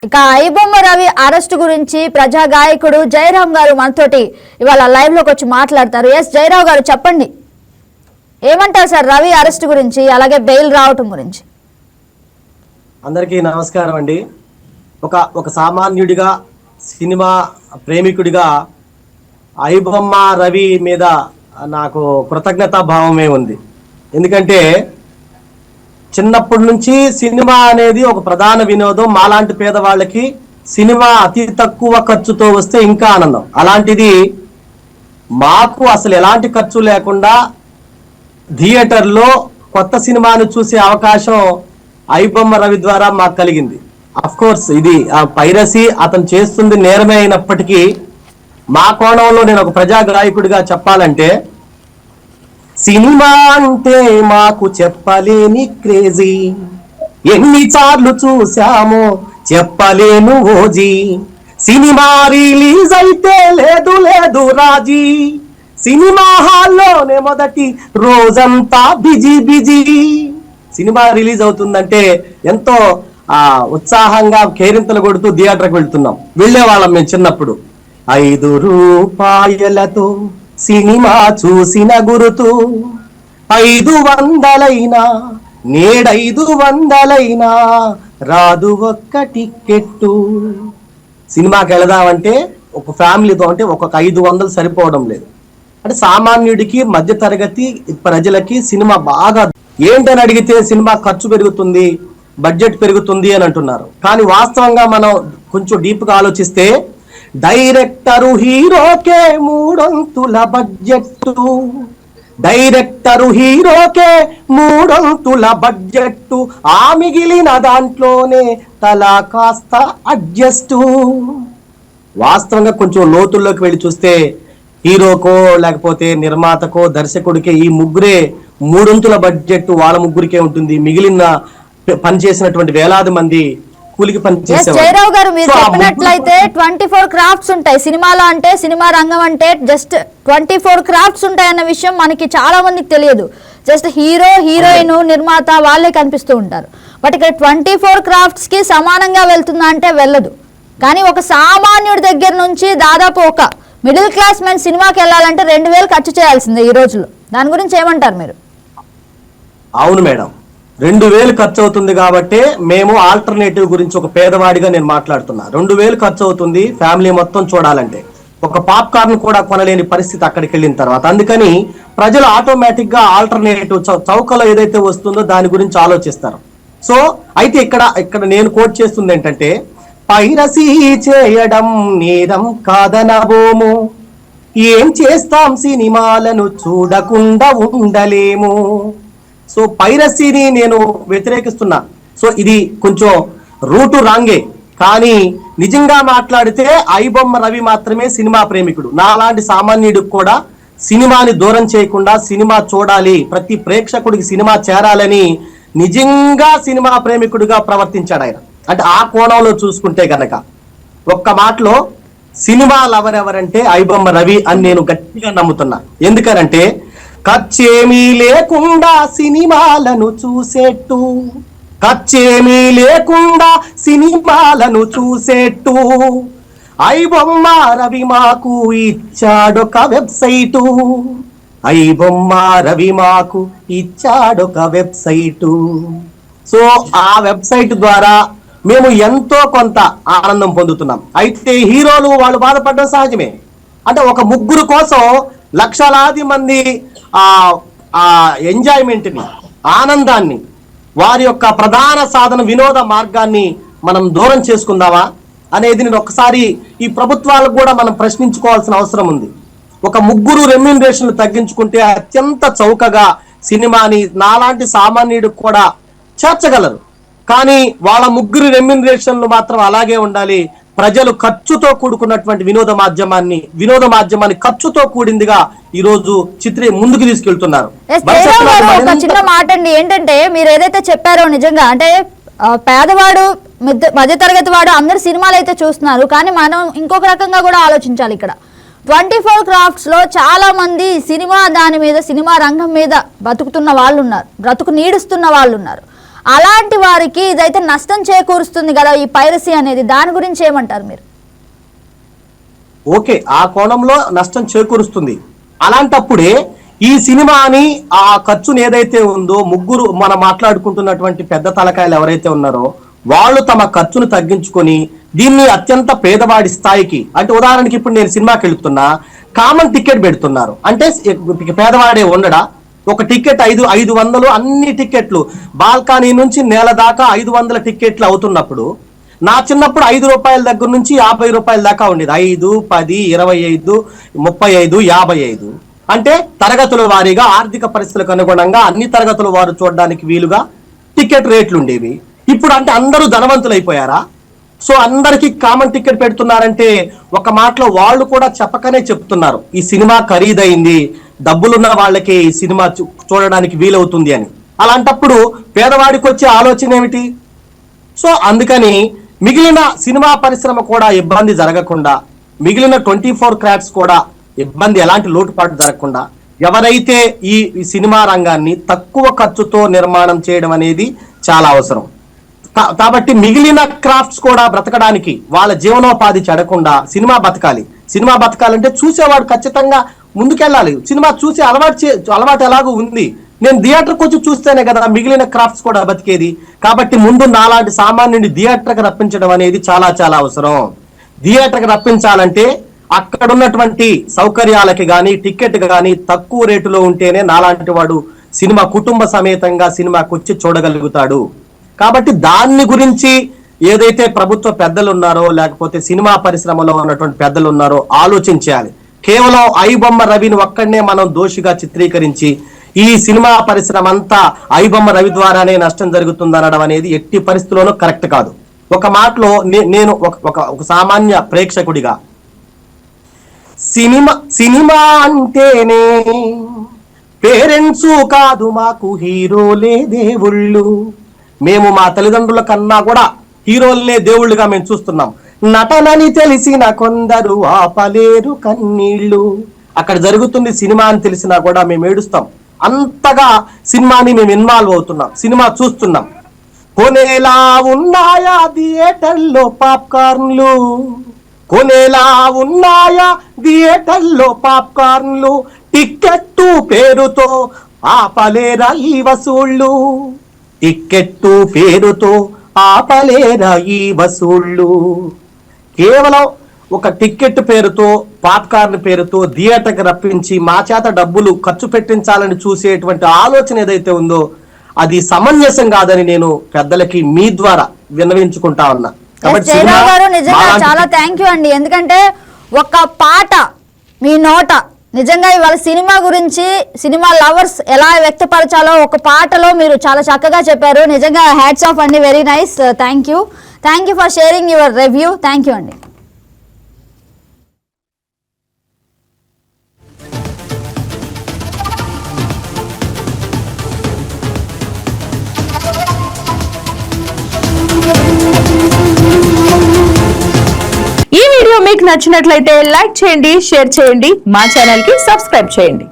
ఇక ఐబొమ్మ రవి అరెస్ట్ గురించి ప్రజా గాయకుడు జయరాం గారు మనతోటి ఇవాళ లైవ్ లోకి వచ్చి మాట్లాడతారు. ఎస్ జయరావు గారు చెప్పండి, ఏమంటారు సార్ రవి అరెస్ట్ గురించి, అలాగే బెయిల్ రావటం గురించి? అందరికీ నమస్కారం అండి. ఒక సామాన్యుడిగా, సినిమా ప్రేమికుడిగా ఐబొమ్మ రవి మీద నాకు కృతజ్ఞతా భావమే ఉంది. ఎందుకంటే చిన్నప్పటి నుంచి సినిమా అనేది ఒక ప్రధాన వినోదం. మాలాంటి పేదవాళ్ళకి సినిమా అతి తక్కువ ఖర్చుతో వస్తే ఇంకా ఆనందం. అలాంటిది మాకు అసలు ఎలాంటి ఖర్చు లేకుండా థియేటర్లో కొత్త సినిమాను చూసే అవకాశం ఐబొమ్మ రవి ద్వారా మాకు కలిగింది. అఫ్ కోర్స్ ఇది పైరసీ అతను చేస్తుంది నేరమే అయినప్పటికీ మా కోణంలో నేను ఒక ప్రజా గాయకుడిగా చెప్పాలంటే, సినిమా అంటే మాకు చెప్పలేని క్రేజీ, ఎన్నిసార్లు చూసామో చెప్పలేను ఓజీ, సినిమా రిలీజ్ అయితే లేదు లేదు రాజీ, సినిమా హాల్లోనే మొదటి రోజంతా బిజీ బిజీ. సినిమా రిలీజ్ అవుతుందంటే ఎంతో ఉత్సాహంగా కేరింతలు కొడుతూ థియేటర్కి వెళ్తున్నాం, వెళ్ళేవాళ్ళం మేము చిన్నప్పుడు. 5 రూపాయలతో సినిమా చూసిన గురుతు, 500 నేడు500 రాదు ఒక్క టికెట్టు. సినిమాకి వెళదామంటే ఒక ఫ్యామిలీతో అంటే ఒక 500 సరిపోవడం లేదు. అంటే సామాన్యుడికి, మధ్యతరగతి ప్రజలకి సినిమా బాగా ఏంటని అడిగితే సినిమా ఖర్చు పెరుగుతుంది, బడ్జెట్ పెరుగుతుంది అని అంటున్నారు. కానీ వాస్తవంగా మనం కొంచెం డీప్గా ఆలోచిస్తే డైరెక్టరు హీరోకే 300 బడ్జెట్టు, డైరెక్టరు హీరోకే 300 బడ్జెట్టు, ఆ మిగిలిన దాంట్లోనే తలా కాస్త అడ్జస్టు. వాస్తవంగా కొంచెం లోతుల్లోకి వెళ్ళి చూస్తే హీరోకో లేకపోతే నిర్మాతకో దర్శకుడికే ఈ ముగ్గురే 300 బడ్జెట్ వాళ్ళ ముగ్గురికే ఉంటుంది. మిగిలిన పనిచేసినటువంటి వేలాది మంది కూలికి పనిచేసే. జయరావు గారు మీరు చెప్పినట్లయితే 24 క్రాఫ్ట్స్ ఉంటాయి సినిమాలో. అంటే సినిమా రంగం అంటే జస్ట్ 24 క్రాఫ్ట్స్ ఉంటాయి అన్న విషయం మనకి చాలా మందికి తెలియదు. జస్ట్ హీరో, హీరోయిన్, నిర్మాత వాళ్ళే కనిపిస్తూ ఉంటారు. బట్ ఇక్కడ 24 క్రాఫ్ట్స్ కి సమానంగా వెళ్తుందా అంటే వెళ్ళదు. కానీ ఒక సామాన్యుడి దగ్గర నుంచి దాదాపు ఒక మిడిల్ క్లాస్ మ్యాన్ సినిమాకి వెళ్ళాలంటే 2000 ఖర్చు చేయాల్సిందే ఈ రోజుల్లో. దాని గురించి ఏమంటారు మీరు? అవును మేడం, 2000 ఖర్చు అవుతుంది కాబట్టి మేము ఆల్టర్నేటివ్ గురించి ఒక పేదవాడిగా నేను మాట్లాడుతున్నా. 2000 ఖర్చు అవుతుంది ఫ్యామిలీ మొత్తం చూడాలంటే. ఒక పాప్కార్న్ కూడా కొనలేని పరిస్థితి అక్కడికి వెళ్ళిన తర్వాత. అందుకని ప్రజలు ఆటోమేటిక్ గా ఆల్టర్నేటివ్ చౌకలో ఏదైతే వస్తుందో దాని గురించి ఆలోచిస్తారు. సో అయితే ఇక్కడ నేను కోట్ చేస్తుంది ఏంటంటే, పైరసీ చేయడం నేరం కాదనబోము, ఏం చేస్తాం సినిమాలను చూడకుండా ఉండలేము. సో పైరసీని నేను వ్యతిరేకిస్తున్నా. సో ఇది కొంచెం రూటు రాంగే. కానీ నిజంగా మాట్లాడితే ఐబొమ్మ రవి మాత్రమే సినిమా ప్రేమికుడు. నాలాంటి సామాన్యుడికి కూడా సినిమాని దూరం చేయకుండా సినిమా చూడాలి, ప్రతి ప్రేక్షకుడికి సినిమా చేరాలని నిజంగా సినిమా ప్రేమికుడిగా ప్రవర్తించాడు ఆయన. అంటే ఆ కోణంలో చూసుకుంటే గనక ఒక్క మాటలో సినిమా లవర్ ఎవరంటే ఐబొమ్మ రవి అని నేను గట్టిగా నమ్ముతున్నా. ఎందుకనంటే ఖర్చేమీ లేకుండా సినిమాలను చూసేట్టు, ఖర్చేమీ లేకుండా సినిమాలను చూసేట్టు ఐబొమ్మ రవి మాకు ఇచ్చాడొక వెబ్సైటు, ఐబొమ్మ రవి మాకు ఇచ్చాడొక వెబ్సైటు. సో ఆ వెబ్సైట్ ద్వారా మేము ఎంతో కొంత ఆనందం పొందుతున్నాం. అయితే హీరోలు వాళ్ళు బాధపడడం సహజమే. అంటే ఒక ముగ్గురు కోసం లక్షలాది మంది ఎంజాయ్మెంట్ని, ఆనందాన్ని, వారి యొక్క ప్రధాన సాధన వినోద మార్గాన్ని మనం దూరం చేసుకుందామా అనేది నేను ఒకసారి ఈ ప్రభుత్వాలకు కూడా మనం ప్రశ్నించుకోవాల్సిన అవసరం ఉంది. ఒక ముగ్గురు రెమ్యూనరేషన్లు తగ్గించుకుంటే అత్యంత చౌకగా సినిమాని నాలాంటి సామాన్యుడికి కూడా చేర్చగలరు. కానీ వాళ్ళ ముగ్గురు రెమ్యూనరేషన్లు మాత్రం అలాగే ఉండాలి. ప్రజలు ఖర్చుతో కూడుకున్నటువంటి వినోద మాధ్యమాన్ని ఖర్చుతో కూడిందిగా ఈ రోజు ముందుకు తీసుకెళ్తున్నారు. ఒక చిన్న మాట అండి, ఏంటంటే మీరు ఏదైతే చెప్పారో నిజంగా అంటే పేదవాడు, మధ్యతరగతి వాడు అందరు సినిమాలు అయితే చూస్తున్నారు. కానీ మనం ఇంకొక రకంగా కూడా ఆలోచించాలి. ఇక్కడ 24 క్రాఫ్ట్స్ లో చాలా మంది సినిమా రంగం మీద బతుకుతున్న వాళ్ళు ఉన్నారు, బ్రతుకు నీడుస్తున్న వాళ్ళు ఉన్నారు. అలాంటి వారికి ఇదైతే నష్టం చేకూరుస్తుంది కదా ఈ పైరసీ అనేది, దాని గురించి ఏమంటారు మీరు? ఓకే, ఆ కోణంలో నష్టం చేకూరుస్తుంది. అలాంటప్పుడే ఈ సినిమాని ఆ ఖర్చుని ఏదైతే ఉందో ముగ్గురు మనం మాట్లాడుకుంటున్నటువంటి పెద్ద తలకాయలు ఎవరైతే ఉన్నారో వాళ్ళు తమ ఖర్చును తగ్గించుకొని దీన్ని అత్యంత పేదవాడి స్థాయికి, అంటే ఉదాహరణకి ఇప్పుడు నేను సినిమాకి వెళుతున్నా, కామన్ టికెట్ పెడుతున్నారు అంటే పేదవాడే ఉండడా, ఒక టికెట్ 500 అన్ని టికెట్లు బాల్కనీ నుంచి నేల దాకా 500 టికెట్లు అవుతున్నప్పుడు నా చిన్నప్పుడు 5 రూపాయల దగ్గర నుంచి 50 రూపాయల దాకా ఉండేది. 5, 10, 25, 35, 55. అంటే తరగతుల వారీగా ఆర్థిక పరిస్థితులకు అనుగుణంగా అన్ని తరగతుల వారు చూడడానికి వీలుగా టికెట్ రేట్లు ఉండేవి. ఇప్పుడు అంటే అందరూ ధనవంతులైపోయారా? సో అందరికి కామన్ టికెట్ పెడుతున్నారంటే ఒక మాటలో వాళ్ళు కూడా చెప్పకనే చెప్తున్నారు ఈ సినిమా ఖరీదైంది, డబ్బులున్న వాళ్ళకి ఈ సినిమా చూడడానికి వీలవుతుంది అని. అలాంటప్పుడు పేదవాడికి వచ్చే ఆలోచన ఏమిటి? సో అందుకని మిగిలిన సినిమా పరిశ్రమ కూడా ఇబ్బంది జరగకుండా, మిగిలిన 24 క్రాఫ్ట్స్ కూడా ఇబ్బంది, ఎలాంటి లోటుపాటు జరగకుండా ఎవరైతే ఈ సినిమా రంగాన్ని తక్కువ ఖర్చుతో నిర్మాణం చేయడం అనేది చాలా అవసరం. కాబట్టి మిగిలిన క్రాఫ్ట్స్ కూడా బ్రతకడానికి, వాళ్ళ జీవనోపాధి చెడకుండా సినిమా బతకాలి. సినిమా బతకాలంటే చూసేవాడు ఖచ్చితంగా ముందుకెళ్ళాలి. సినిమా చూసే అలవాటు ఎలాగో ఉంది. నేను థియేటర్కి వచ్చి చూస్తేనే కదా మిగిలిన క్రాఫ్ట్స్ కూడా బతికేది. కాబట్టి ముందు నాలాంటి సామాన్యుని థియేటర్కి రప్పించడం అనేది చాలా చాలా అవసరం. థియేటర్కి రప్పించాలంటే అక్కడ ఉన్నటువంటి సౌకర్యాలకి కానీ టికెట్ కానీ తక్కువ రేటులో ఉంటేనే నాలాంటి వాడు సినిమా కుటుంబ సమేతంగా సినిమాకి వచ్చి చూడగలుగుతాడు. కాబట్టి దాన్ని గురించి ఏదైతే ప్రభుత్వ పెద్దలు ఉన్నారో లేకపోతే సినిమా పరిశ్రమలో ఉన్నటువంటి పెద్దలు ఉన్నారో ఆలోచించాలి. కేవలం ఐబొమ్మ రవిని ఒక్కడనే మనం దోషిగా చిత్రీకరించి ఈ సినిమా పరిశ్రమ అంతా ఐబొమ్మ రవి ద్వారానే నష్టం జరుగుతుంది అనడం అనేది ఎట్టి పరిస్థితుల్లోనూ కరెక్ట్ కాదు. ఒక మాటలో నేను ఒక సామాన్య ప్రేక్షకుడిగా సినిమా అంటేనే పేరెంట్స్ కాదు, మాకు హీరోలే దేవుళ్ళు. మేము మా తల్లిదండ్రుల కన్నా కూడా హీరోలనే దేవుళ్ళుగా మేము చూస్తున్నాం. నటనని తెలిసిన కొందరు ఆపలేరు కన్నీళ్లు. అక్కడ జరుగుతుంది సినిమా అని తెలిసినా కూడా మేము ఏడుస్తాం. అంతగా సినిమాని మేము ఇన్వాల్వ్ అవుతున్నాం, సినిమా చూస్తున్నాం. కొనేలా ఉన్నాయా థియేటర్లో పాప్కార్న్లు, కొనేలా ఉన్నాయా థియేటర్లో పాప్కార్న్లు, టిక్కెట్టు పేరుతో ఆపలేరా ఈ వసూళ్ళు, టిక్కెట్టు పేరుతో ఆపలేరా ఈ వసూళ్ళు. కేవలం ఒక టికెట్ పేరుతో పాప్కార్న్ పేరుతో థియేటర్కి రప్పించి మా చేత డబ్బులు ఖర్చు పెట్టించాలని చూసేటువంటి ఆలోచన ఏదైతే ఉందో అది సమంజసం కాదని నేను పెద్దలకి మీ ద్వారా విన్నవించుకుంటా ఉన్నా. జయరావు గారు నిజంగా చాలా థ్యాంక్ యూ అండి. ఎందుకంటే ఒక పాట మీ నోట నిజంగా ఇవాళ సినిమా గురించి, సినిమా లవర్స్ ఎలా వ్యక్తపరచాలో ఒక పాటలో మీరు చాలా చక్కగా చెప్పారు. నిజంగా హ్యాట్స్ ఆఫ్ అండి, very nice. Thank you for sharing your review. Thank you అండి. ఈ వీడియో మీకు నచ్చినట్లయితే లైక్ చేయండి, షేర్ చేయండి, మా ఛానల్ కి సబ్స్క్రైబ్ చేయండి.